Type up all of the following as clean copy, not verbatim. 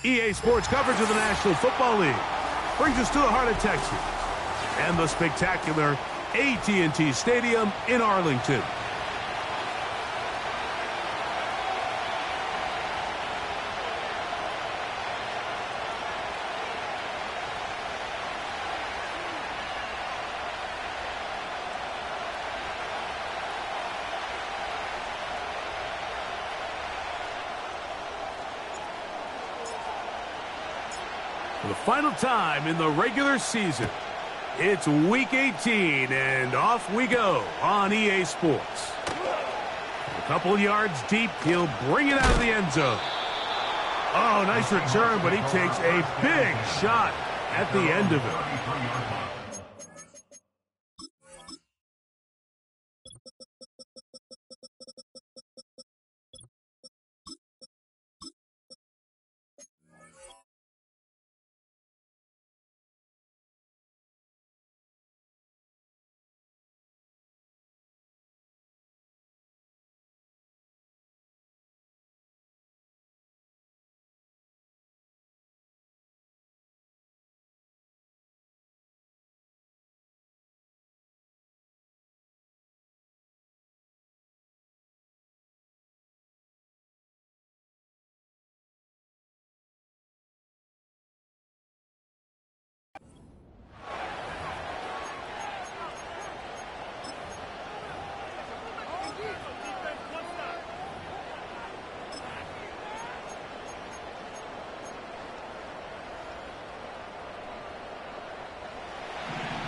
EA Sports coverage of the National Football League brings us to the heart of Texas and the spectacular AT&T Stadium in Arlington. For the final time in the regular season, it's Week 18, and off we go on EA Sports. A couple of yards deep, he'll bring it out of the end zone. Oh, nice return, but he takes a big shot at the end of it.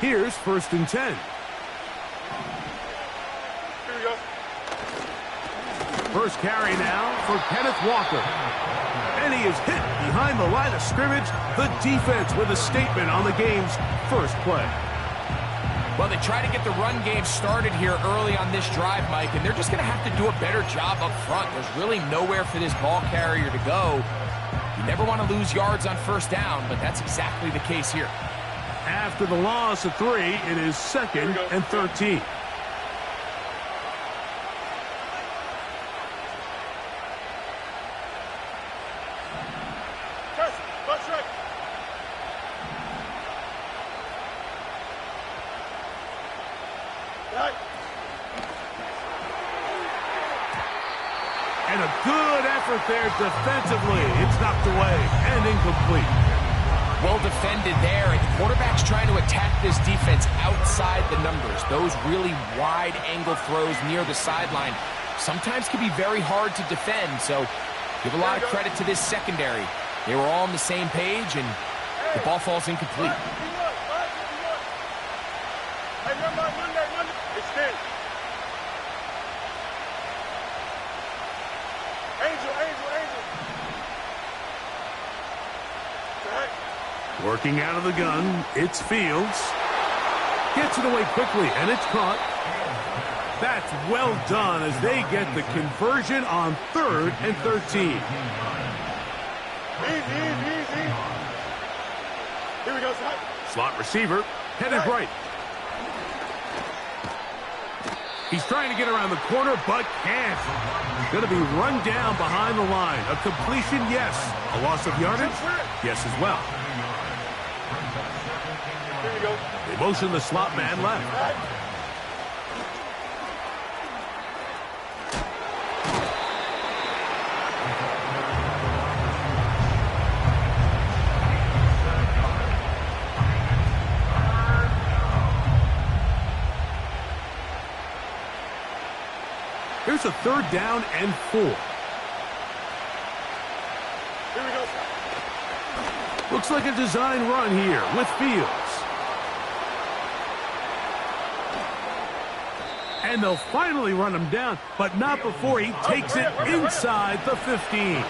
Here's 1st and 10. Here we go. First carry now for Kenneth Walker. And he is hit behind the line of scrimmage. The defense with a statement on the game's first play. Well, they try to get the run game started here early on this drive, Mike, and they're just going to have to do a better job up front. There's really nowhere for this ball carrier to go. You never want to lose yards on 1st down, but that's exactly the case here. After the loss of 3, it is 2nd and 13. And a good effort there defensively. It's knocked away and incomplete. Well defended there, and the quarterback's trying to attack this defense outside the numbers. Those really wide-angle throws near the sideline sometimes can be very hard to defend, so give a lot of credit to this secondary. They were all on the same page, and the ball falls incomplete. Working out of the gun, it's Fields. Gets it away quickly, and it's caught. That's well done as they get the conversion on 3rd and 13. Easy. Here we go, Scott. Slot receiver, headed right. He's trying to get around the corner, but can't. Going to be run down behind the line. A completion, yes. A loss of yardage, yes as well. They motion the slot man left. Here's a 3rd down and 4. Here we go. Looks like a design run here with Fields. And they'll finally run him down, but not before he takes it inside the 15.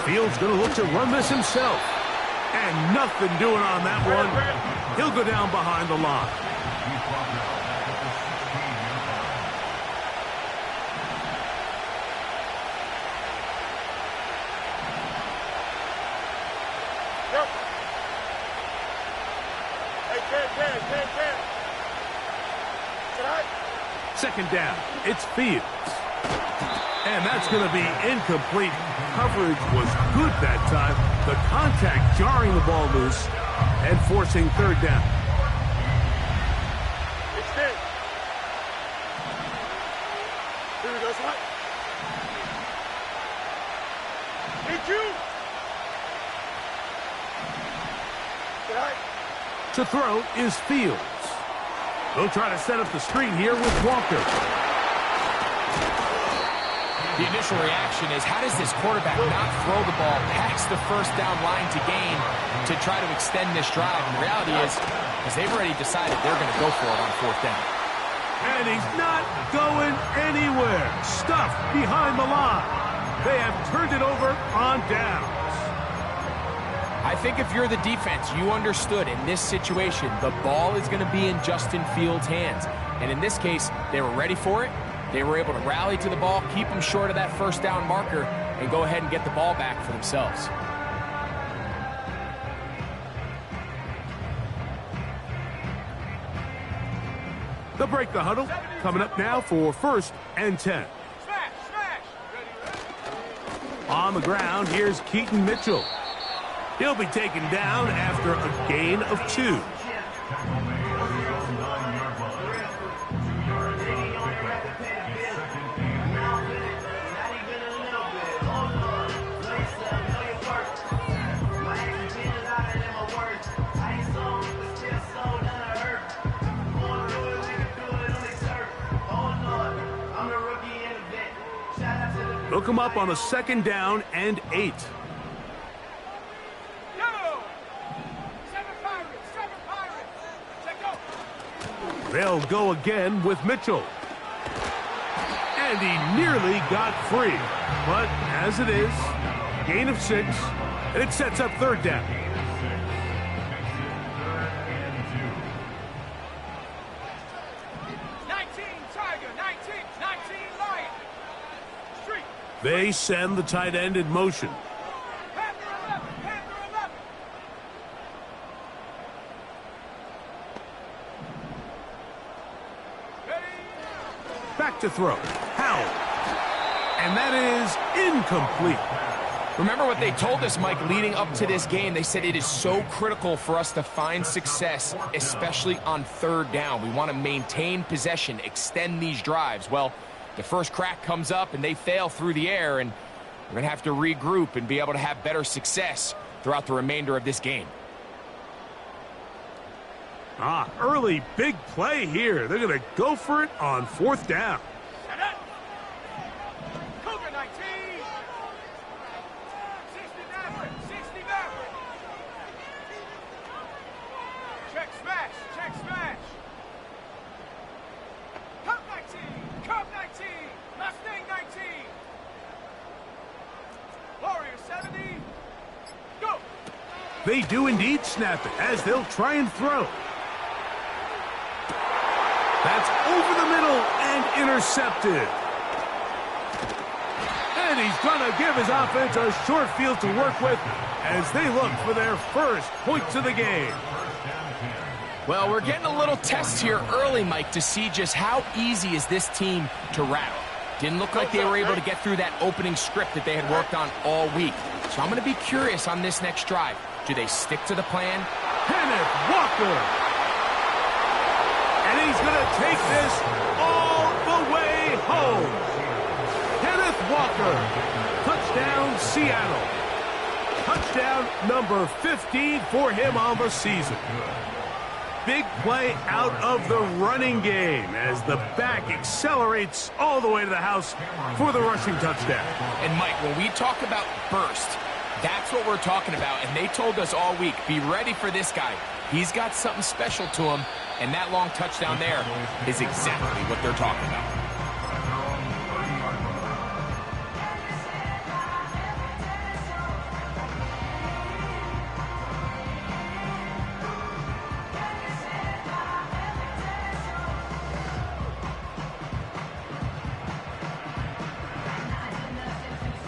Fields going to look to run this himself. And nothing doing on that one. He'll go down behind the line. Second down, it's Fields. And that's going to be incomplete. Coverage was good that time. The contact jarring the ball loose and forcing third down. Extend. Here we go, Swat. Thank you. All right. To throw is Fields. They'll try to set up the screen here with Walker. The initial reaction is, how does this quarterback not throw the ball past the first down line to gain to try to extend this drive? And the reality is they've already decided they're going to go for it on fourth down. And he's not going anywhere. Stuffed behind the line. They have turned it over on downs. I think if you're the defense, you understood in this situation, the ball is going to be in Justin Fields' hands. And in this case, they were ready for it. They were able to rally to the ball, keep them short of that first down marker, and go ahead and get the ball back for themselves. They'll break the huddle. Coming up now for 1st and 10. On the ground, here's Keaton Mitchell. He'll be taken down after a gain of 2. They'll come up on a 2nd down and 8. They'll go again with Mitchell. And he nearly got free. But as it is, gain of 6, and it sets up 3rd down. They send the tight end in motion. Back to throw. Howell. And that is incomplete. Remember what they told us, Mike, leading up to this game. They said it is so critical for us to find success, especially on 3rd down. We want to maintain possession, extend these drives. Well, the first crack comes up and they fail through the air, and we're going to have to regroup and be able to have better success throughout the remainder of this game. Early big play here. They're going to go for it on 4th down. Check smash, check smash. Cup 19, Cup 19, Mustang 19. Warrior 70, go. They do indeed snap it as they'll try and throw. That's over the middle and intercepted. And he's going to give his offense a short field to work with as they look for their first points of the game. Well, we're getting a little test here early, Mike, to see just how easy is this team to rattle. Didn't look like they were able to get through that opening script that they had worked on all week. So I'm going to be curious on this next drive. Do they stick to the plan? Kenneth Walker. And he's going to take this all the way home. Kenneth Walker. Touchdown, Seattle. Touchdown number 15 for him on the season. Big play out of the running game as the back accelerates all the way to the house for the rushing touchdown. And Mike, when we talk about burst, that's what we're talking about. And they told us all week, be ready for this guy. He's got something special to him. And that long touchdown there is exactly what they're talking about.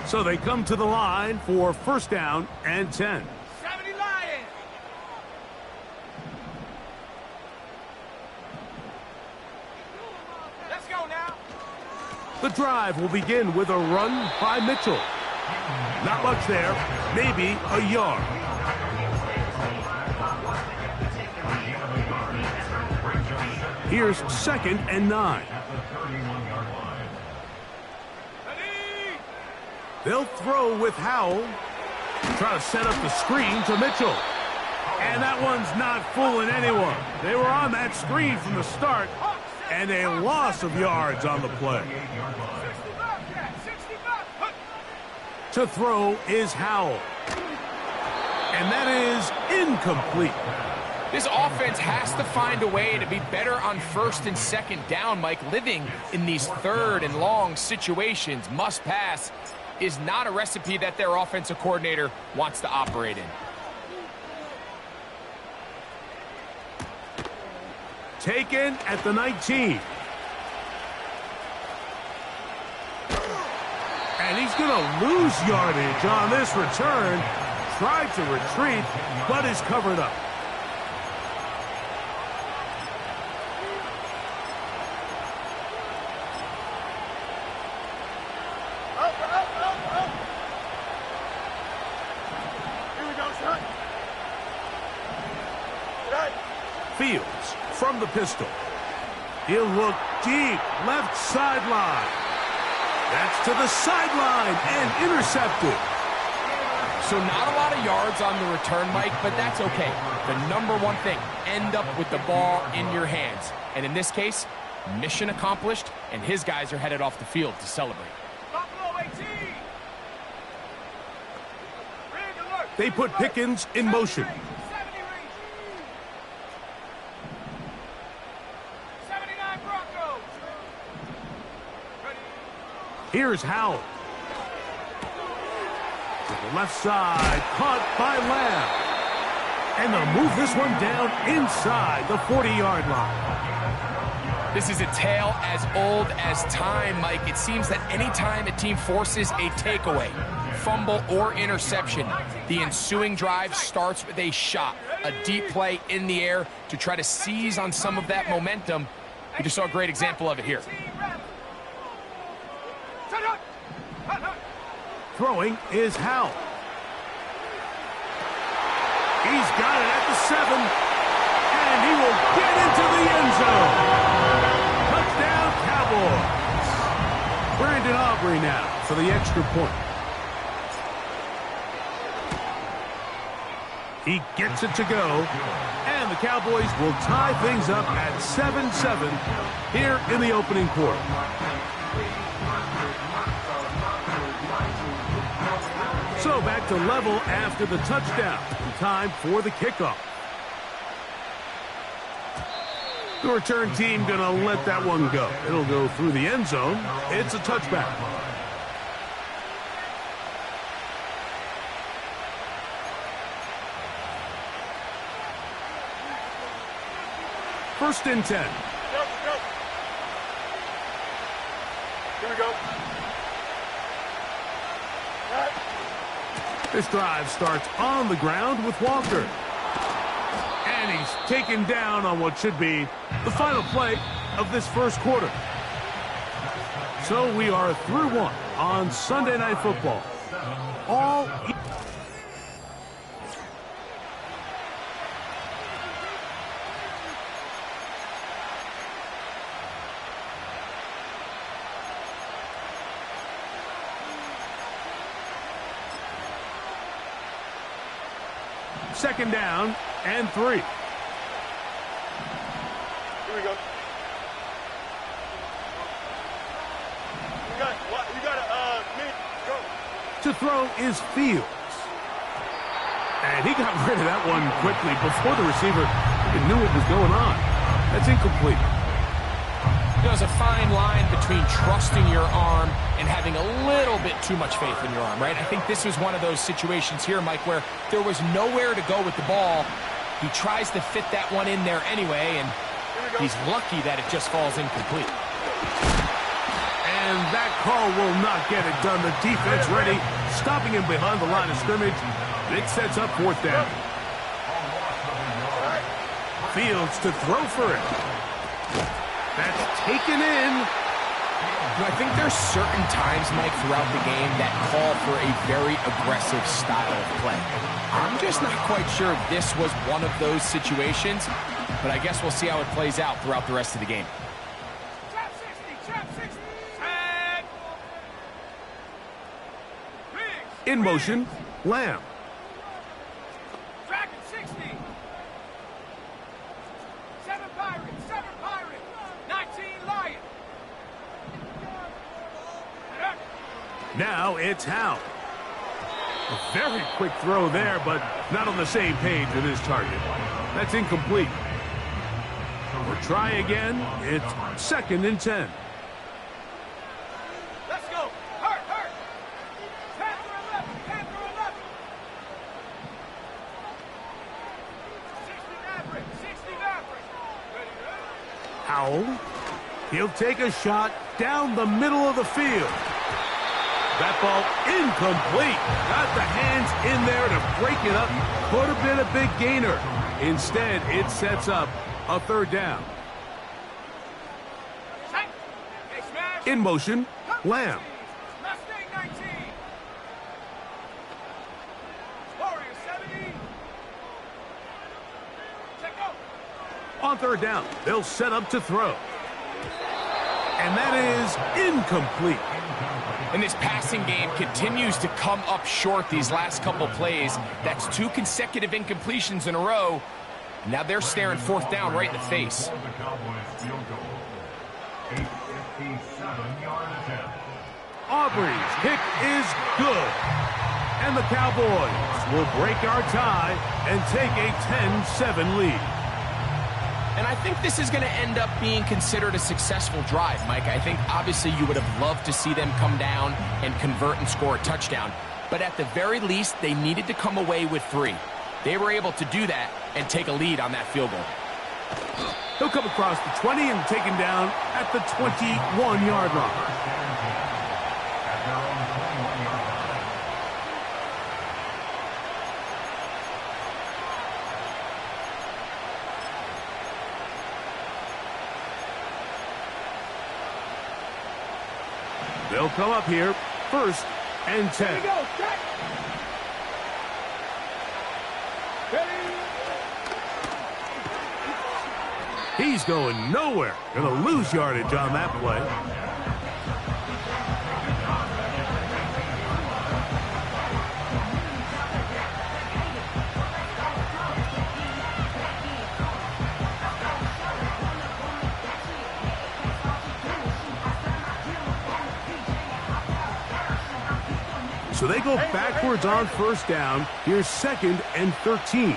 So they come to the line for 1st down and 10. 70 Lions. Let's go now. The drive will begin with a run by Mitchell. Not much there, maybe a yard. Here's 2nd and 9. They'll throw with Howell. Try to set up the screen to Mitchell. And that one's not fooling anyone. They were on that screen from the start, and a loss of yards on the play. To throw is Howell. And that is incomplete. This offense has to find a way to be better on 1st and 2nd down, Mike. Living in these 3rd and long situations, must pass, is not a recipe that their offensive coordinator wants to operate in. Taken at the 19. And he's going to lose yardage on this return. Tried to retreat, but is covered up. Fields from the pistol. He'll look deep, left sideline. That's to the sideline and intercepted. So not a lot of yards on the return, Mike, but that's okay. The number one thing, end up with the ball in your hands. And in this case, mission accomplished, and his guys are headed off the field to celebrate. They put Pickens in motion. Here's Howell. To the left side, caught by Lamb. And they'll move this one down inside the 40-yard line. This is a tale as old as time, Mike. It seems that anytime a team forces a takeaway, fumble, or interception, the ensuing drive starts with a shot, a deep play in the air to try to seize on some of that momentum. We just saw a great example of it here. Throwing is Howell. He's got it at the 7, and he will get into the end zone. Touchdown, Cowboys. Brandon Aubrey now for the extra point. He gets it to go, and the Cowboys will tie things up at 7-7 here in the opening quarter. So back to level after the touchdown. Time for the kickoff. The return team going to let that one go. It'll go through the end zone. It's a touchback. First and 10. Here we go. This drive starts on the ground with Walker. And he's taken down on what should be the final play of this first quarter. So we are through one on Sunday Night Football. All second down and 3. Here we go. You got go. To throw is Fields. And he got rid of that one quickly before the receiver even knew what was going on. That's incomplete. There's a fine line between trusting your arm and having a little bit too much faith in your arm, right? I think this was one of those situations here, Mike, where there was nowhere to go with the ball. He tries to fit that one in there anyway, and he's lucky that it just falls incomplete. And that call will not get it done. The defense ready, stopping him behind the line of scrimmage. It sets up 4th down. Fields to throw for it. That's taken in, I think there's certain times, Mike, throughout the game that call for a very aggressive style of play. I'm just not quite sure if this was one of those situations, but I guess we'll see how it plays out throughout the rest of the game. Trap 60, trap 60. Tag. In motion, Lamb. Dragon 60. 7 Pirate, 19 Lion. Now it's Howe. A very quick throw there, but not on the same page with his target. That's incomplete. We'll try again. It's 2nd and 10. Let's go. Hurt. Panther 11. 60 Maverick. Ready. Howell. He'll take a shot down the middle of the field. That ball incomplete. Got the hands in there to break it up. Could have been a big gainer. Instead, it sets up a 3rd down. In motion, Lamb. Mustang 19. Warrior 70. Check out. On 3rd down, they'll set up to throw. And that is incomplete. And this passing game continues to come up short these last couple plays. That's 2 consecutive incompletions in a row. Now they're staring 4th down right in the face. Aubrey's kick is good. And the Cowboys will break our tie and take a 10-7 lead. And I think this is going to end up being considered a successful drive, Mike. I think obviously you would have loved to see them come down and convert and score a touchdown. But at the very least, they needed to come away with 3. They were able to do that and take a lead on that field goal. He'll come across the 20 and taken down at the 21-yard line. They'll come up here, 1st and 10. Here we go. Check. Ready. He's going nowhere. Gonna lose yardage on that play. So they go backwards on 1st down. Here's 2nd and 13.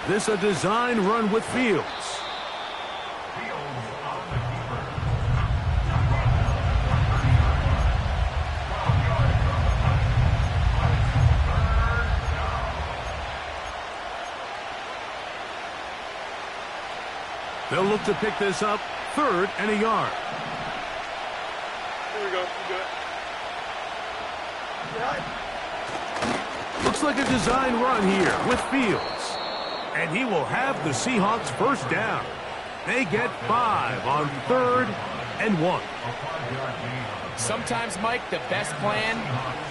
This a design run with Fields. They'll look to pick this up, 3rd and a yard. Here we go. You good? Looks like a design run here with Fields. And he will have the Seahawks 1st down. They get 5 on 3rd and 1. Sometimes, Mike, the best plan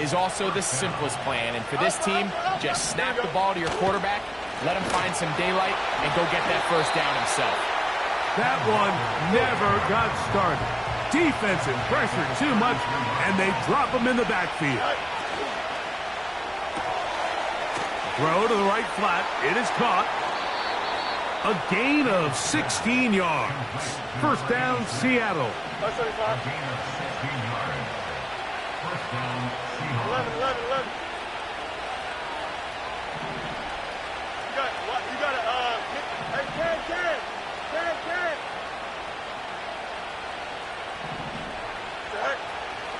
is also the simplest plan. And for this team, just snap the ball to your quarterback, let him find some daylight, and go get that 1st down himself. That one never got started. Defensive pressure too much, and they drop him in the backfield. Throw to the right flat. It is caught. A gain of 16 yards. 1st down, Seattle. 11. You got it. Hey, Ken.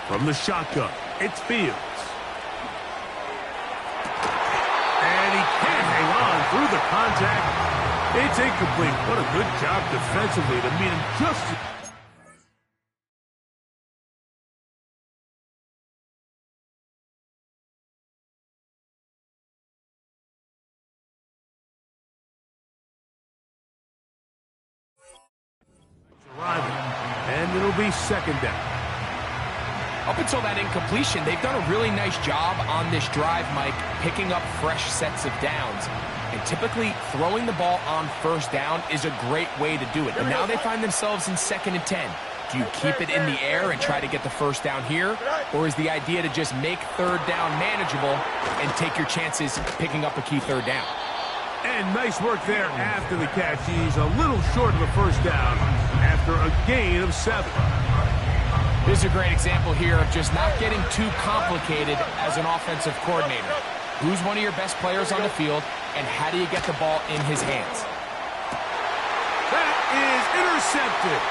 From the shotgun, it's Fields. And he can't hang on through the contact. It's incomplete. What a good job defensively to meet him just... arriving. and it'll be second down. Up until that incompletion, they've done a really nice job on this drive, Mike, picking up fresh sets of downs. And typically, throwing the ball on first down is a great way to do it. But now they find themselves in 2nd and 10. Do you keep it in the air and try to get the first down here? Or is the idea to just make third down manageable and take your chances picking up a key third down? And nice work there after the catch. He's a little short of the first down after a gain of 7. This is a great example here of just not getting too complicated as an offensive coordinator. Who's one of your best players on the field, and how do you get the ball in his hands? That is intercepted.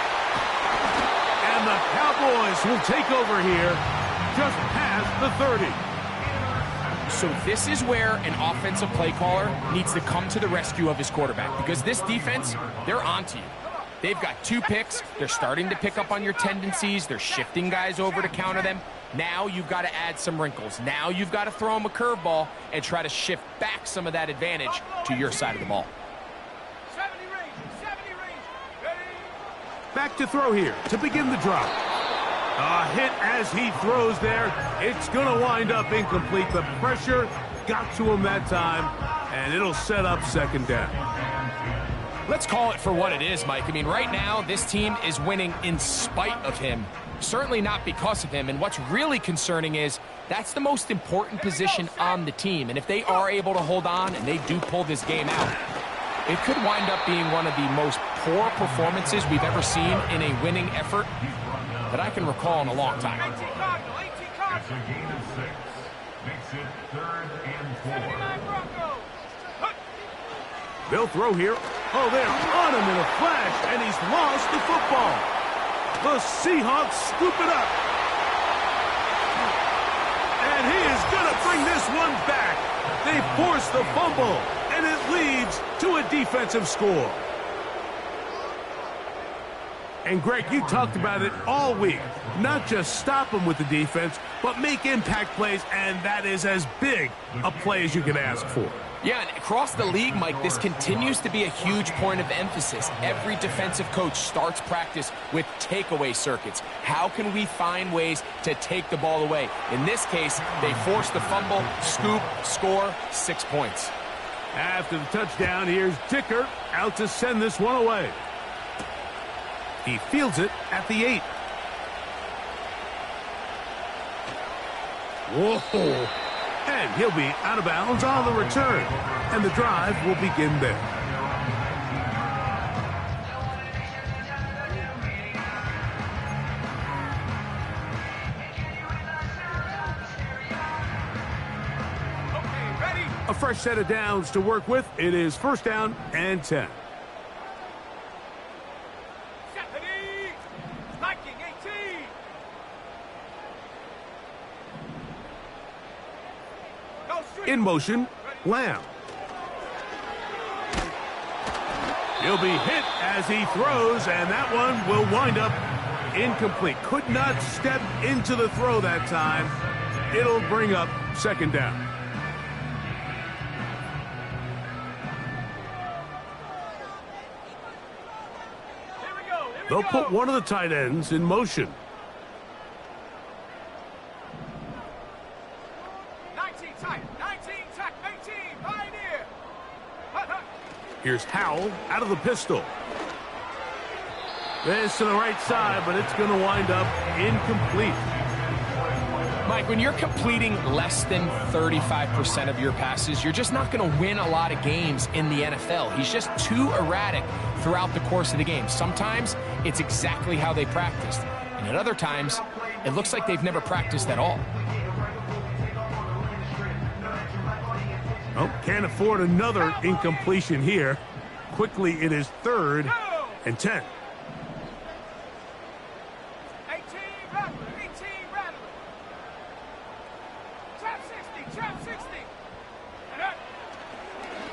And the Cowboys will take over here just past the 30. So this is where an offensive play caller needs to come to the rescue of his quarterback, because this defense, they're onto you. They've got 2 picks. They're starting to pick up on your tendencies. They're shifting guys over to counter them. Now you've got to add some wrinkles. Now you've got to throw them a curveball and try to shift back some of that advantage to your side of the ball. 70 range. Ready? Back to throw here to begin the drive. A hit as he throws there. It's going to wind up incomplete. The pressure got to him that time, and it'll set up second down. Let's call it for what it is, Mike. I mean, right now, this team is winning in spite of him. Certainly not because of him. And what's really concerning is that's the most important position on the team. And if they are able to hold on and they do pull this game out, it could wind up being one of the most poor performances we've ever seen in a winning effort that I can recall in a long time. 18 Cardinal. A gain of 6. Makes it 3rd and 4. 79 Broncos. They'll throw here. Oh, they're on him in a flash, and he's lost the football. The Seahawks scoop it up. And he is going to bring this one back. They force the fumble, and it leads to a defensive score. And, Greg, you talked about it all week. Not just stop them with the defense, but make impact plays, and that is as big a play as you can ask for. Yeah, and across the league, Mike, this continues to be a huge point of emphasis. Every defensive coach starts practice with takeaway circuits. How can we find ways to take the ball away? In this case, they force the fumble, scoop, score, 6 points. After the touchdown, here's Dicker out to send this one away. He fields it at the 8. Whoa! And he'll be out of bounds on the return. And the drive will begin there. Okay, ready? A fresh set of downs to work with. It is 1st down and 10. Stephanie. Viking 18. Go straight. In motion, Lamb. He'll be hit as he throws, and that one will wind up incomplete. Could not step into the throw that time. It'll bring up 2nd down. Here we go. They'll put one of the tight ends in motion. 19 tight. 19 tack. 18. Pioneer. Here's Howell out of the pistol. This to the right side, but it's going to wind up incomplete. Mike, when you're completing less than 35% of your passes, you're just not going to win a lot of games in the NFL. He's just too erratic throughout the course of the game. Sometimes it's exactly how they practiced, and at other times it looks like they've never practiced at all. Oh, can't afford another incompletion here. Quickly, it is 3rd and 10. 18 Rattler. 18 Rattler. Trap 60. Trap 60. And up.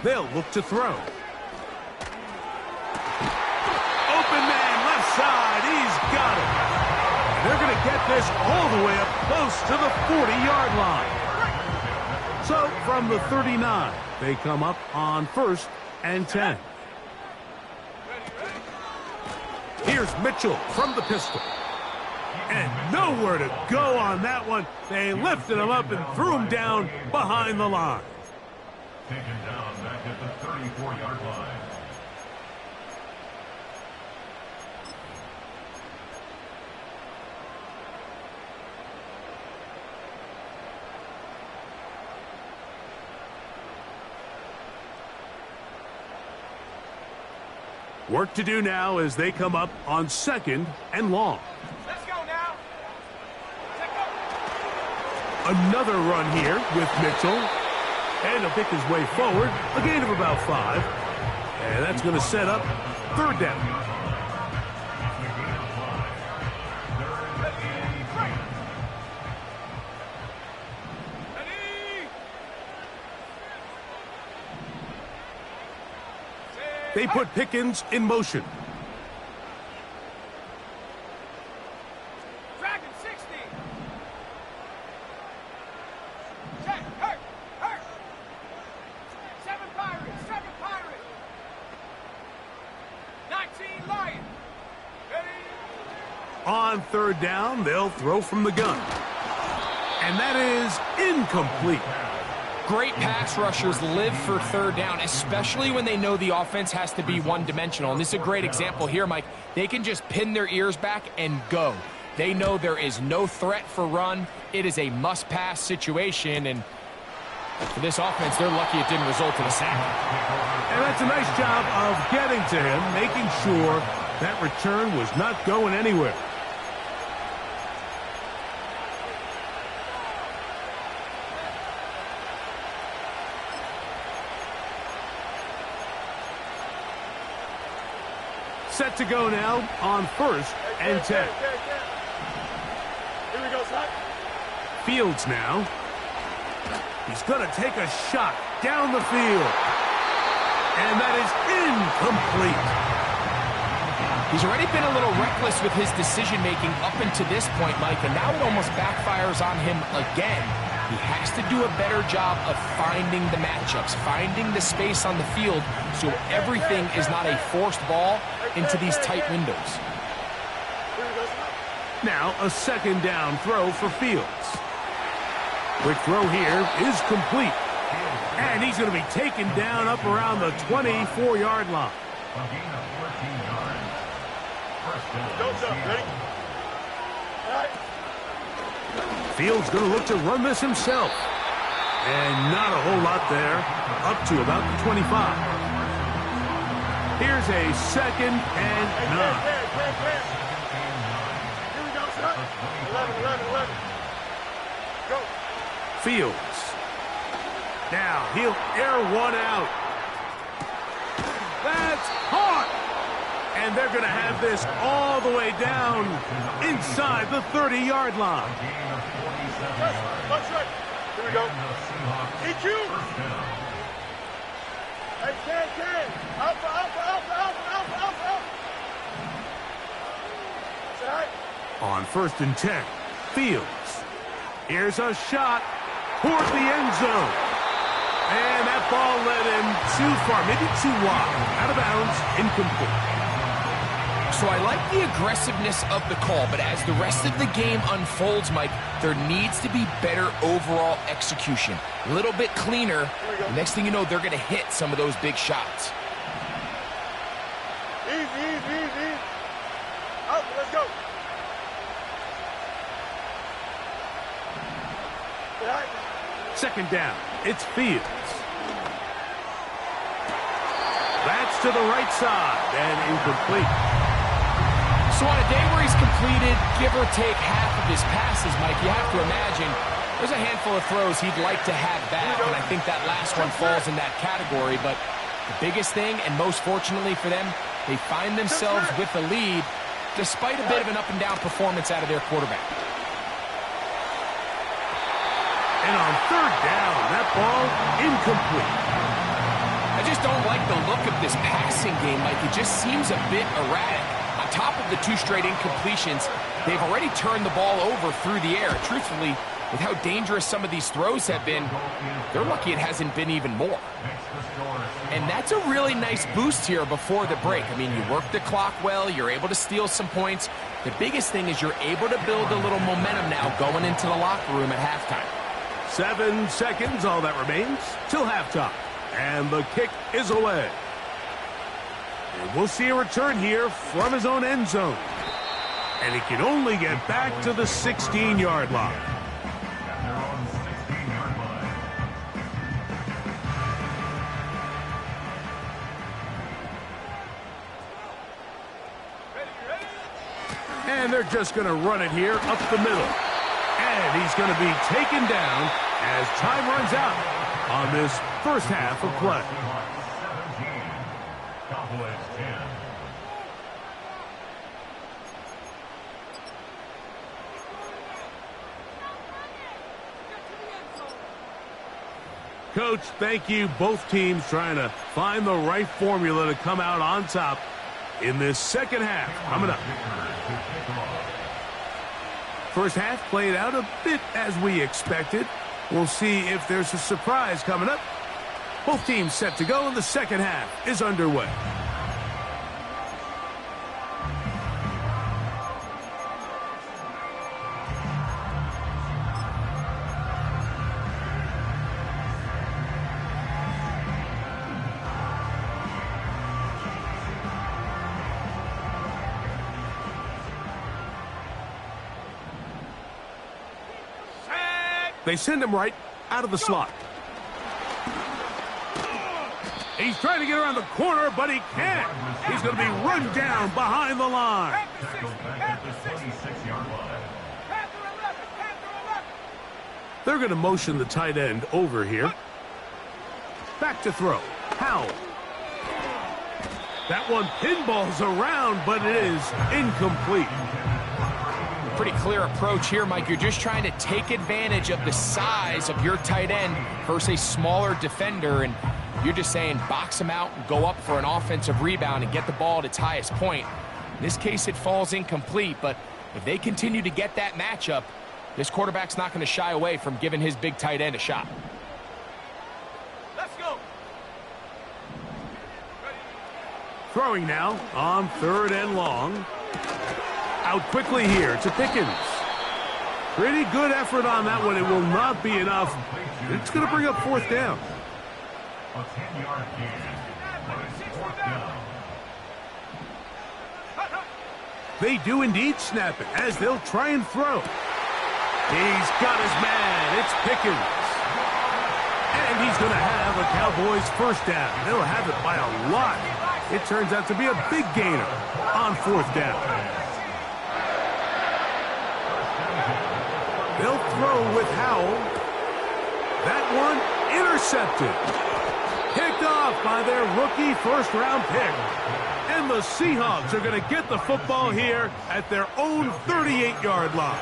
They'll look to throw. Open man, left side. He's got it. And they're going to get this all the way up close to the 40-yard line. So from the 39, they come up on 1st and 10. Here's Mitchell from the pistol. And nowhere to go on that one. They lifted him up and threw him down behind the line. Taken down back at the 34-yard line. Work to do now as they come up on 2nd and long. Let's go now. Another run here with Mitchell. And he'll pick his way forward. A gain of about 5. And that's going to set up 3rd down. They put Pickens in motion. Dragon 60. Check. Hurt. 7 Pirates. 19 Lions. Ready. On 3rd down, they'll throw from the gun. And that is incomplete. Great pass rushers live for 3rd down, especially when they know the offense has to be one-dimensional. And this is a great example here, Mike. They can just pin their ears back and go. They know there is no threat for run. It is a must-pass situation, and for this offense, they're lucky it didn't result in a sack. And that's a nice job of getting to him, making sure that return was not going anywhere. Set to go now on 1st and 10. Here we go, son. Fields now. He's going to take a shot down the field. And that is incomplete. He's already been a little reckless with his decision-making up until this point, Mike, and now it almost backfires on him again. He has to do a better job of finding the matchups, finding the space on the field so everything is not a forced ball into these tight windows. Now a 2nd down throw for Fields. Quick throw here is complete. And he's going to be taken down up around the 24-yard line. A gain of 14 yards. First down. Go, son. Ready? All right. Fields going to look to run this himself. And not a whole lot there. Up to about the 25. Here's a 2nd and 9. Here we go, son. 11. Go. Fields. Now he'll air one out. That's caught. And they're going to have this all the way down inside the 30-yard line. That's right. Here we go. EQ. Hey, Ken. Alpha. Say hi. On 1st and 10, Fields. Here's a shot toward the end zone. And that ball led him too far, maybe too wide. Out of bounds, incomplete. So I like the aggressiveness of the call, but as the rest of the game unfolds, Mike, there needs to be better overall execution. A little bit cleaner. Next thing you know, they're going to hit some of those big shots. Easy. Up, let's go. Say hi. 2nd down, it's Fields. That's to the right side and incomplete. So on a day where he's completed, give or take half of his passes, Mike, you have to imagine there's a handful of throws he'd like to have back, and I think that last one falls in that category. But the biggest thing, and most fortunately for them, they find themselves with the lead despite a bit of an up-and-down performance out of their quarterback. And on 3rd down, that ball incomplete. I just don't like the look of this passing game, Mike. It just seems a bit erratic. On top of the 2 straight incompletions, they've already turned the ball over through the air. Truthfully, with how dangerous some of these throws have been, they're lucky it hasn't been even more. And that's a really nice boost here before the break. I mean, you work the clock well, you're able to steal some points. The biggest thing is you're able to build a little momentum now going into the locker room at halftime. 7 seconds, all that remains, till halftime. And the kick is away. And we'll see a return here from his own end zone. And he can only get back to the 16-yard line. And they're just going to run it here up the middle. And he's going to be taken down as time runs out on this first half of play. 17, Cowboys 10. Coach, thank you. Both teams trying to find the right formula to come out on top in this second half coming up. First half played out a bit as we expected. We'll see if there's a surprise coming up. Both teams set to go, and the second half is underway. They send him right out of the slot. He's trying to get around the corner, but he can't. He's going to be run down behind the line. They're going to motion the tight end over here. Back to throw. Howell. That one pinballs around, but it is incomplete. Pretty clear approach here, Mike. You're just trying to take advantage of the size of your tight end versus a smaller defender, and you're just saying box him out and go up for an offensive rebound and get the ball at its highest point. In this case, it falls incomplete, but if they continue to get that matchup, this quarterback's not going to shy away from giving his big tight end a shot. Let's go. Throwing now on 3rd and long. Out quickly here to Pickens. Pretty good effort on that one. It will not be enough. It's going to bring up 4th down. A 10-yard gain, but it's 4th down. They do indeed snap it as they'll try and throw. He's got his man. It's Pickens. And he's going to have a Cowboys 1st down. They'll have it by a lot. It turns out to be a big gainer on 4th down. They'll throw with Howell. That one intercepted. Picked off by their rookie 1st-round pick. And the Seahawks are going to get the football here at their own 38-yard line.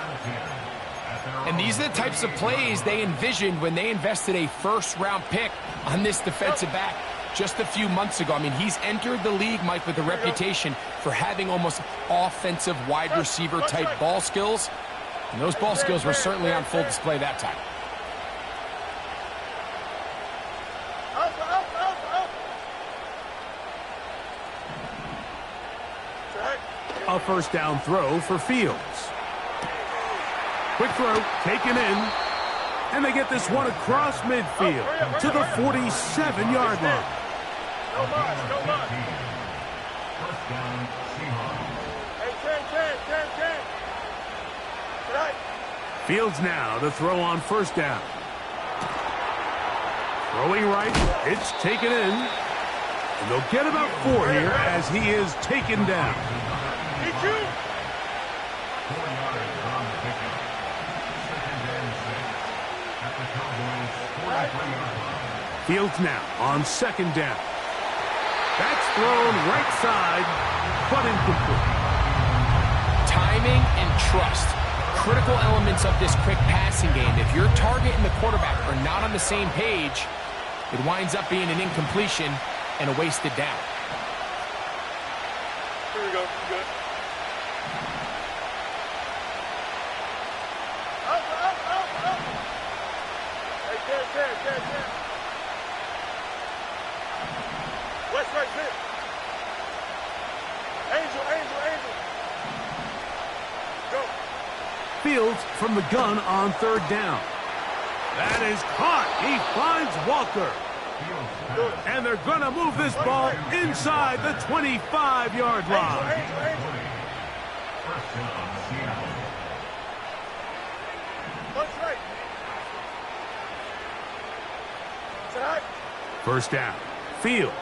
And these are the types of plays they envisioned when they invested a 1st-round pick on this defensive back just a few months ago. I mean, he's entered the league, Mike, with a reputation for having almost offensive wide receiver type ball skills. And those ball skills were certainly on full display that time. A 1st down throw for Fields. Quick throw, taken in. And they get this one across midfield to the 47-yard line. Go much. 1st down, Seahawks. Hey, 10. Right. Fields now to throw on 1st down. Throwing right, it's taken in. And they'll get about 4 here as he is taken down. 4 yards on the pickup. 2nd and 6 at the Cowboys 43-yard line. Fields now on 2nd down. That's thrown right side, but incomplete. Timing and trust. Critical elements of this quick passing game. If your target and the quarterback are not on the same page, it winds up being an incompletion and a wasted down. Here we go. Good. Up. Fields from the gun on third down. That is caught. He finds Walker. And they're going to move this ball inside the 25-yard line. First down. Fields.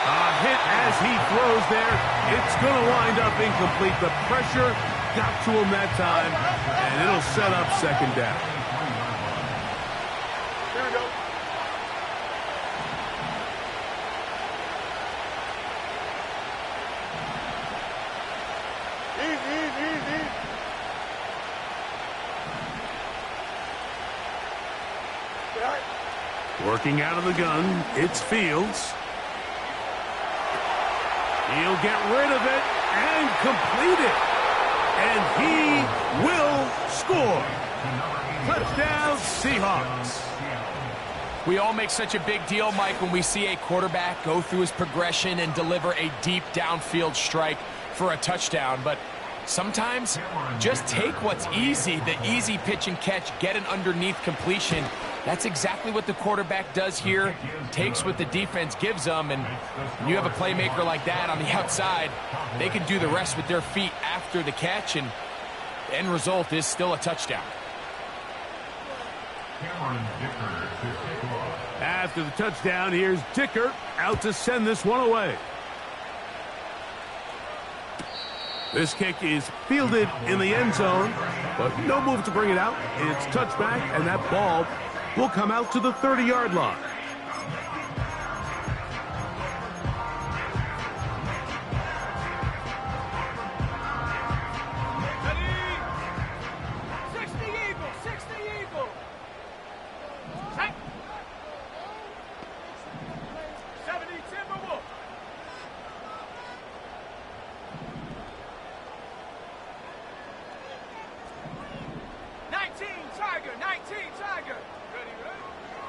A hit as he throws there. It's going to wind up incomplete. The pressure got to him that time, and it'll set up second down. Here we go. Easy. Working out of the gun, it's Fields. He'll get rid of it and complete it. And he will score. Touchdown, Seahawks. We all make such a big deal, Mike, when we see a quarterback go through his progression and deliver a deep downfield strike for a touchdown. But sometimes just take what's easy, the easy pitch and catch, get an underneath completion. That's exactly what the quarterback does here, takes what the defense gives them, and when you have a playmaker like that on the outside, they can do the rest with their feet after the catch, and the end result is still a touchdown. After the touchdown, here's Dicker out to send this one away. This kick is fielded in the end zone, but no move to bring it out. It's touchback, and that ball will come out to the 30-yard line.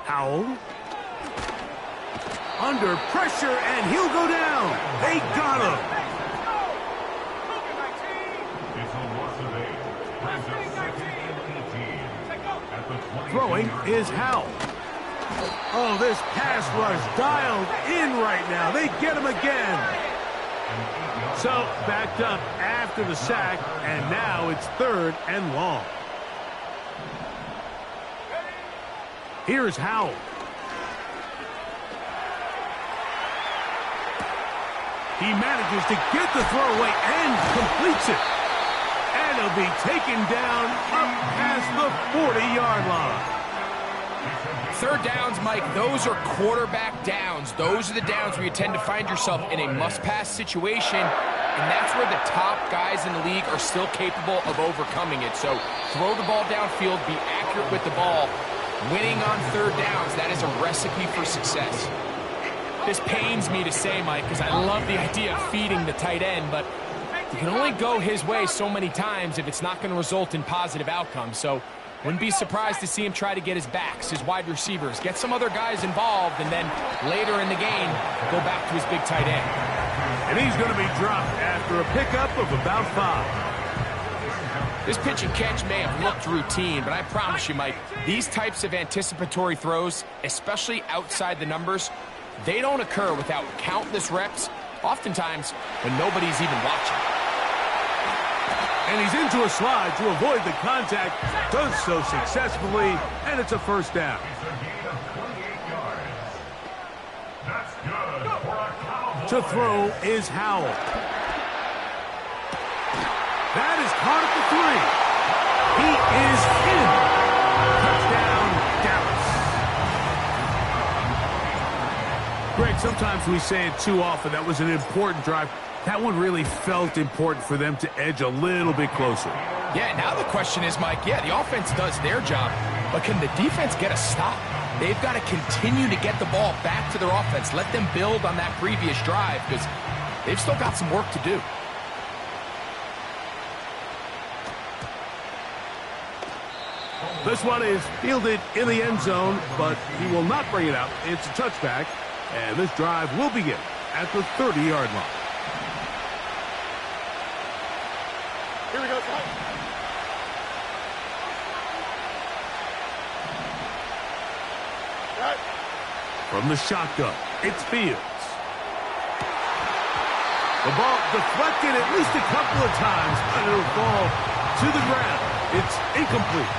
Howell. Under pressure, and he'll go down. They got him. Throwing is Howell. Oh, this pass rush dialed in right now. They get him again. So, backed up after the sack, and now it's third and long. Here's Howell. He manages to get the throw away and completes it. And he'll be taken down up past the 40-yard line. Third downs, Mike, those are quarterback downs. Those are the downs where you tend to find yourself in a must-pass situation, and that's where the top guys in the league are still capable of overcoming it. So throw the ball downfield, be accurate with the ball. Winning on third downs, that is a recipe for success. This pains me to say, Mike, because I love the idea of feeding the tight end, but you can only go his way so many times if it's not going to result in positive outcomes. So wouldn't be surprised to see him try to get his backs, his wide receivers, get some other guys involved, and then later in the game, go back to his big tight end. And he's going to be dropped after a pickup of about 5. This pitch and catch may have looked routine, but I promise you, Mike, these types of anticipatory throws, especially outside the numbers, they don't occur without countless reps, oftentimes when nobody's even watching. And he's into a slide to avoid the contact, does so successfully, and it's a first down. To throw is Howell. That is caught at the 3. He is in. Touchdown, Dallas. Greg, sometimes we say it too often. That was an important drive. That one really felt important for them to edge a little bit closer. Yeah, now the question is, Mike, yeah, the offense does their job, but can the defense get a stop? They've got to continue to get the ball back to their offense. Let them build on that previous drive because they've still got some work to do. This one is fielded in the end zone, but he will not bring it out. It's a touchback, and this drive will begin at the 30-yard line. Here we go, son. Right. From the shotgun, it's Fields. The ball deflected at least a couple of times, but it'll fall to the ground. It's incomplete.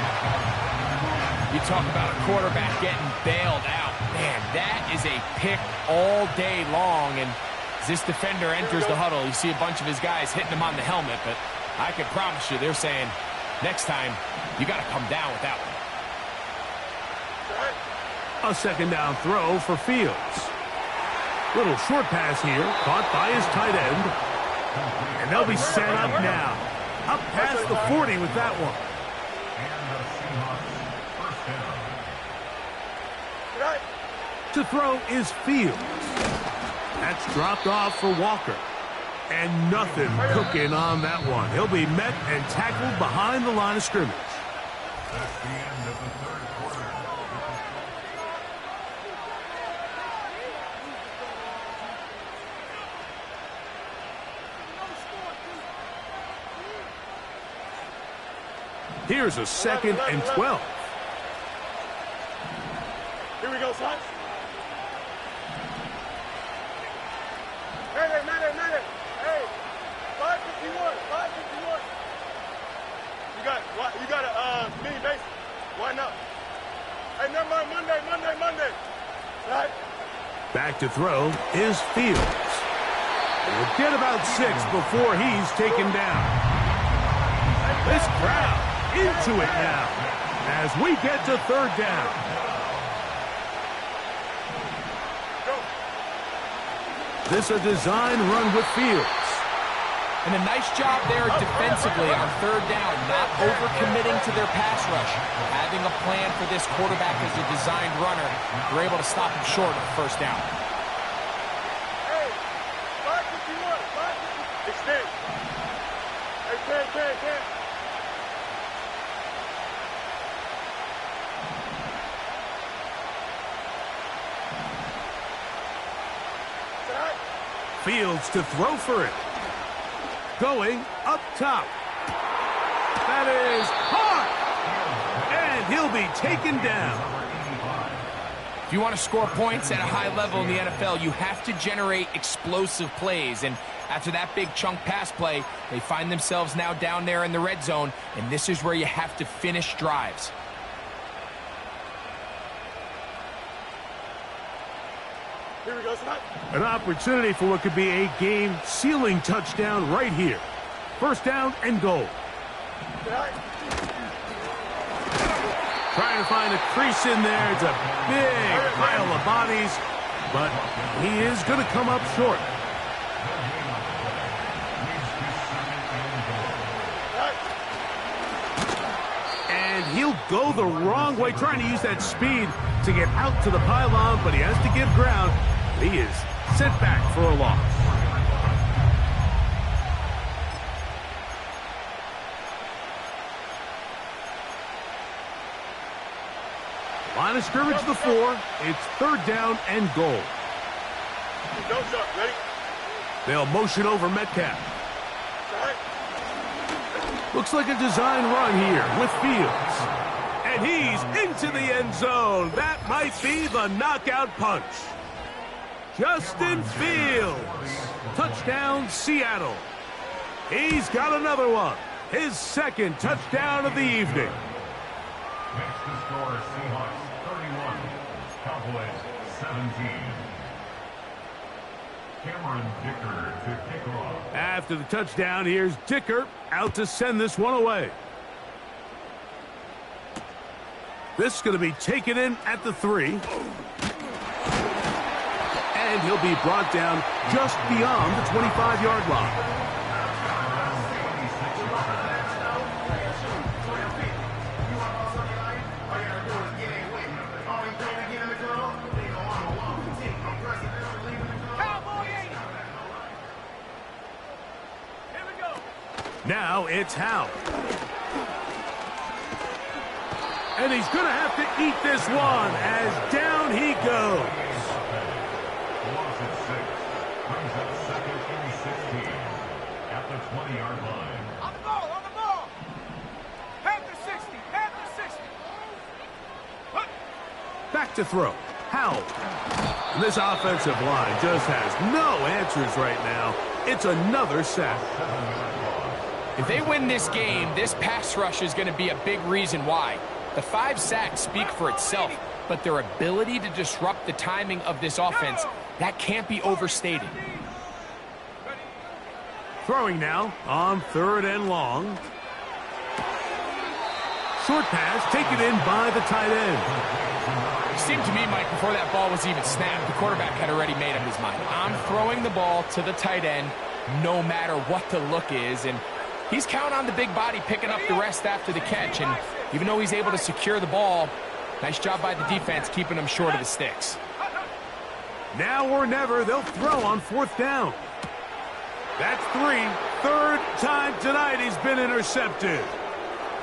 You talk about a quarterback getting bailed out. Man, that is a pick all day long. And as this defender enters the huddle, you see a bunch of his guys hitting him on the helmet. But I can promise you they're saying, next time, you got to come down with that one. A second down throw for Fields. Little short pass here, caught by his tight end. And they'll be set up now. Up past the 40 with that one. And the Seahawks first down. Right. To throw is Fields. That's dropped off for Walker. And nothing cooking on that one. He'll be met and tackled behind the line of scrimmage. That's the end of the third quarter. Here's a 2nd and 12. Here we go, son. Hey, hey, 551, 551. You got a mini base. Why not? Hey, never mind, Monday. Right? Back to throw is Fields. We'll get about 6 before he's taken down. This crowd into it now as we get to 3rd down. This a design run with Fields. And a nice job there defensively on 3rd down, not overcommitting to their pass rush. Having a plan for this quarterback as a designed runner, they're able to stop him short of 1st down. Hey, 551, 551. Extend. Hey, 10. Fields to throw for it. Going up top. That is hard. And he'll be taken down. If you want to score points at a high level in the NFL, you have to generate explosive plays. And after that big chunk pass play, they find themselves now down there in the red zone. And this is where you have to finish drives. Here we go, son. An opportunity for what could be a game-sealing touchdown right here. 1st down and goal. Right. Trying to find a crease in there. It's a big pile of bodies, but he is going to come up short. And he'll go the wrong way, trying to use that speed to get out to the pylon, but he has to give ground. He is sent back for a loss. Line of scrimmage the 4. It's 3rd down and goal. Don't stop. Ready? They'll motion over Metcalf. Right. Looks like a design run here with Fields. And he's into the end zone. That might be the knockout punch. Justin Fields. Touchdown, Seattle. He's got another one. His 2nd touchdown of the evening. Next to score, Seahawks 31, Cowboys 17. Cameron Dicker to kick off. After the touchdown, here's Dicker out to send this one away. This is going to be taken in at the 3. And he'll be brought down just beyond the 25-yard line. Now it's Howard. And he's going to have to eat this one as down he goes. Loss at 6. Brings up 2nd and 16 at the 20-yard line. On the ball, Back to throw. Howell. And this offensive line just has no answers right now. It's another sack. If they win this game, this pass rush is going to be a big reason why. The 5 sacks speak for itself, but their ability to disrupt the timing of this offense, that can't be overstated. Throwing now on 3rd and long. Short pass taken in by the tight end. It seemed to me, Mike, before that ball was even snapped, the quarterback had already made up his mind. I'm throwing the ball to the tight end no matter what the look is, and he's counting on the big body picking up the rest after the catch, and even though he's able to secure the ball, nice job by the defense keeping him short of the sticks. Now or never, they'll throw on 4th down. That's 3. 3rd time tonight he's been intercepted.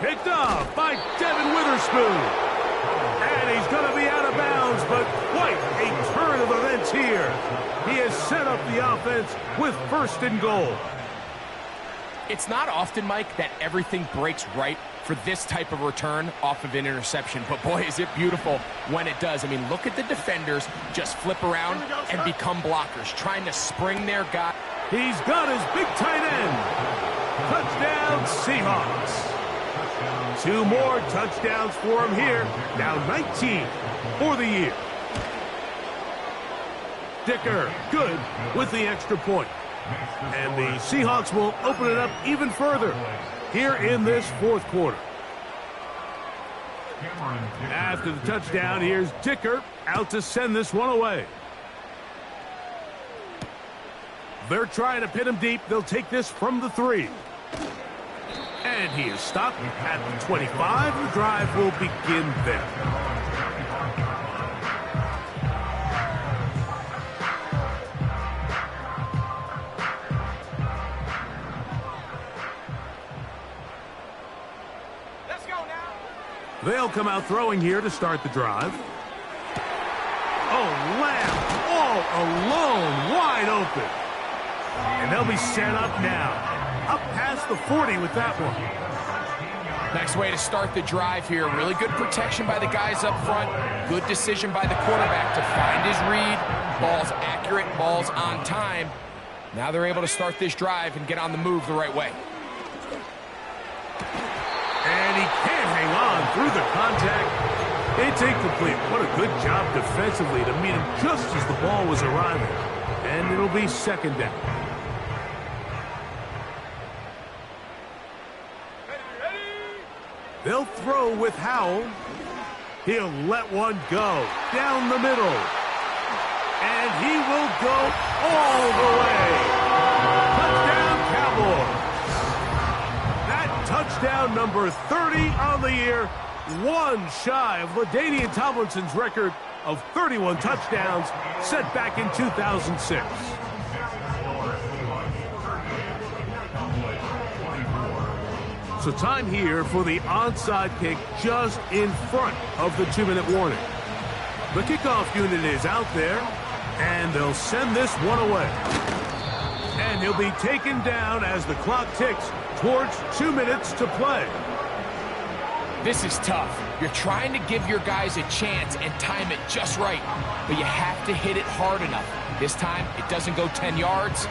Picked off by Devin Witherspoon. And he's going to be out of bounds, but quite a turn of events here. He has set up the offense with 1st and goal. It's not often, Mike, that everything breaks right for this type of return off of an interception. But boy, is it beautiful when it does. I mean, look at the defenders just flip around and become blockers, trying to spring their guy. He's got his big tight end. Touchdown, Seahawks. 2 more touchdowns for him here. Now 19 for the year. Dicker, good with the extra point. And the Seahawks will open it up even further here in this 4th quarter. After the touchdown, here's Dicker out to send this one away. They're trying to pin him deep. They'll take this from the 3. And he is stopped at the 25. The drive will begin there. Let's go now. They'll come out throwing here to start the drive. Oh, Lamb all alone, wide open. And they'll be set up now. Up past the 40 with that one. Nice way to start the drive here. Really good protection by the guys up front. Good decision by the quarterback to find his read. Ball's accurate, ball's on time. Now they're able to start this drive and get on the move the right way. And he can't hang on through the contact. It's incomplete. What a good job defensively to meet him just as the ball was arriving. And it'll be 2nd down. They'll throw with Howell. He'll let one go down the middle. And he will go all the way. Touchdown, Cowboys. That touchdown number 30 on the year, one shy of LaDainian Tomlinson's record of 31 touchdowns set back in 2006. So time here for the onside kick just in front of the 2-minute warning. The kickoff unit is out there, and they'll send this one away. And he'll be taken down as the clock ticks towards 2 minutes to play. This is tough. You're trying to give your guys a chance and time it just right, but you have to hit it hard enough. This time, it doesn't go 10 yards.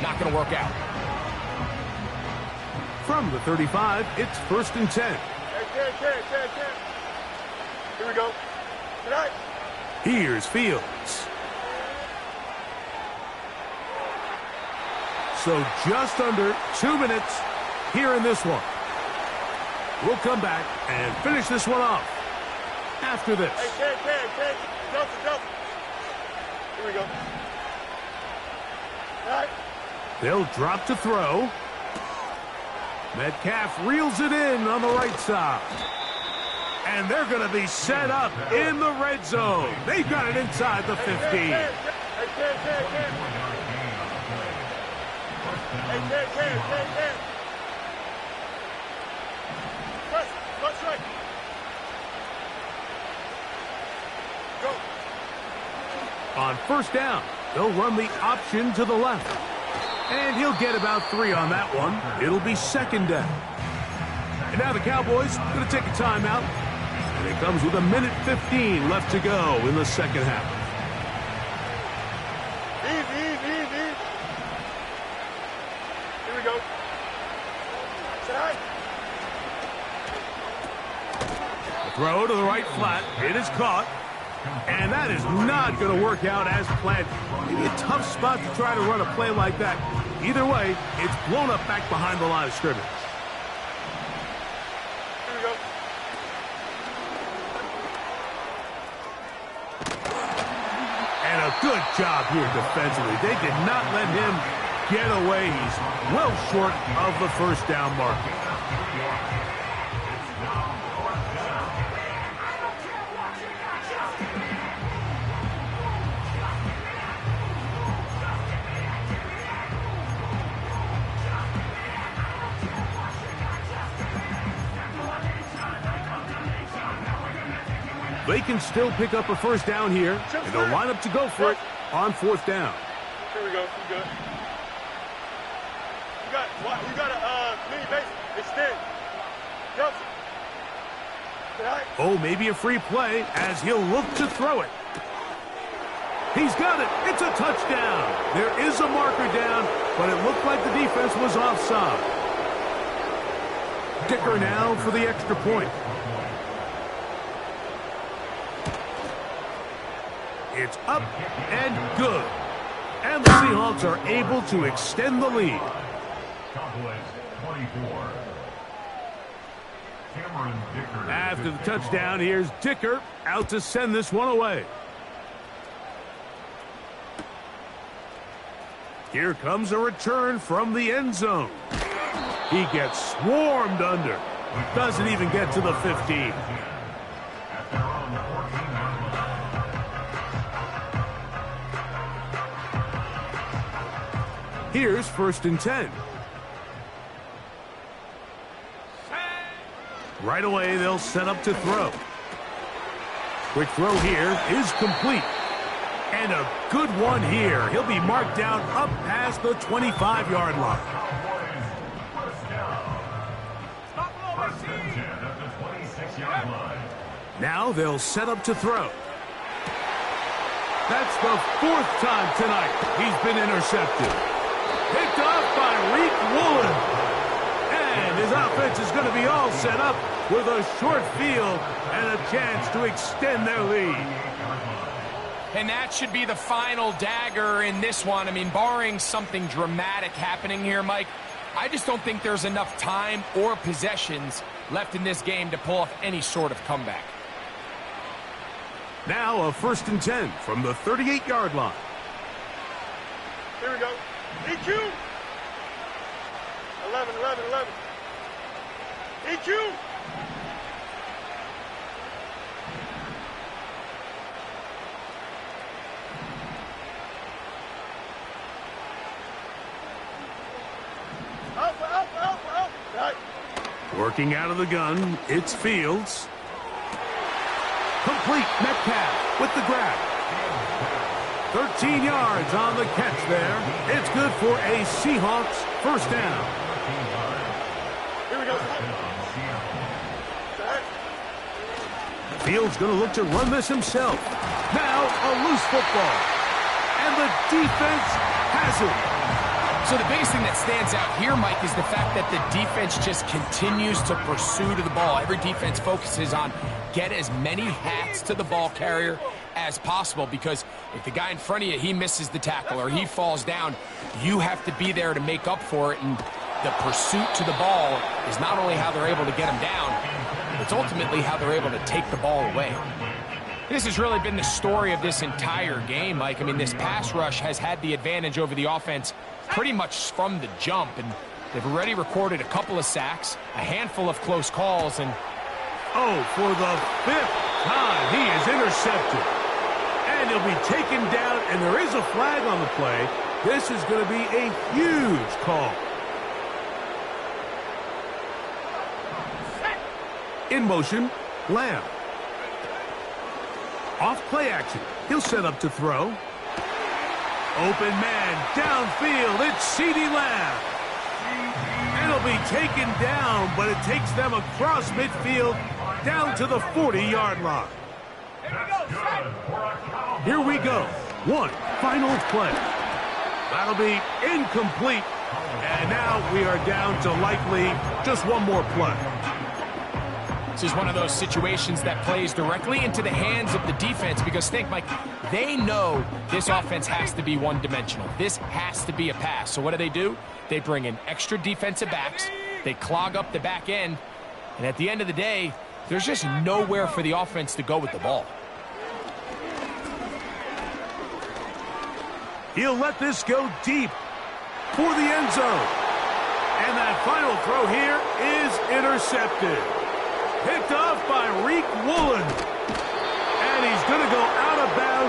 Not going to work out. From the 35, it's 1st and 10. Hey, 10. Here we go. Tonight. Here's Fields. So just under 2 minutes here in this one. We'll come back and finish this one off after this. Hey, 10. Joseph. Here we go. All right. They'll drop to throw. Metcalf reels it in on the right side. And they're going to be set up in the red zone. They've got it inside the 15. Hey, 10. Let's right. Go. On 1st down, they'll run the option to the left. And he'll get about 3 on that one. It'll be 2nd down. And now the Cowboys going to take a timeout. And it comes with 1:15 left to go in the second half. Easy. Here we go. Side. Throw to the right flat. It is caught. And that is not going to work out as planned. Maybe a tough spot to try to run a play like that. Either way, it's blown up back behind the line of scrimmage. Here we go. And a good job here defensively. They did not let him get away. He's well short of the first down marker. They can still pick up a first down here, and they'll line up to go for it on fourth down. Here we go. You good? You got a mini base. Extend. Nelson. Oh, maybe a free play as he'll look to throw it. He's got it. It's a touchdown. There is a marker down, but it looked like the defense was offside. Dicker now for the extra point. It's up and good. And the Seahawks are able to extend the lead. Cowboys 24. Cameron Dicker. After the touchdown, here's Dicker out to send this one away. Here comes a return from the end zone. He gets swarmed under. Doesn't even get to the 15. Here's 1st and 10. Right away, they'll set up to throw. Quick throw here is complete. And a good one here. He'll be marked down up past the 25-yard line. Now they'll set up to throw. That's the 4th time tonight he's been intercepted. Picked off by Reek Woolen. And his offense is going to be all set up with a short field and a chance to extend their lead. And that should be the final dagger in this one. I mean, barring something dramatic happening here, Mike, I just don't think there's enough time or possessions left in this game to pull off any sort of comeback. Now a 1st and 10 from the 38-yard line. Here we go. EQ. 11. EQ. Out. Right. Working out of the gun, it's Fields. Complete. Metcalf with the grab. 13 yards on the catch there. It's good for a Seahawks first down. Here we go. Fields going to look to run this himself. Now a loose football. And the defense has it. So the biggest thing that stands out here, Mike, is the fact that the defense just continues to pursue to the ball. Every defense focuses on get as many hats to the ball carrier as possible, because if the guy in front of you, he misses the tackle or he falls down, you have to be there to make up for it. And the pursuit to the ball is not only how they're able to get him down, it's ultimately how they're able to take the ball away. This has really been the story of this entire game, Mike. I mean, this pass rush has had the advantage over the offense pretty much from the jump, and they've already recorded a couple of sacks, a handful of close calls, and oh, for the 5th time, he is intercepted. And he'll be taken down, and there is a flag on the play. This is going to be a huge call. In motion, Lamb. Off play action. He'll set up to throw. Open man, downfield, it's CeeDee Lamb. And he'll be taken down, but it takes them across midfield down to the 40-yard line. Here we go. One final play. That'll be incomplete. And now we are down to likely just one more play. This is one of those situations that plays directly into the hands of the defense because think, Mike, they know this offense has to be one-dimensional. This has to be a pass. So what do? They bring in extra defensive backs. They clog up the back end. And at the end of the day, there's just nowhere for the offense to go with the ball. He'll let this go deep for the end zone. And that final throw here is intercepted. Picked off by Riq Woolen. And he's going to go out of bounds.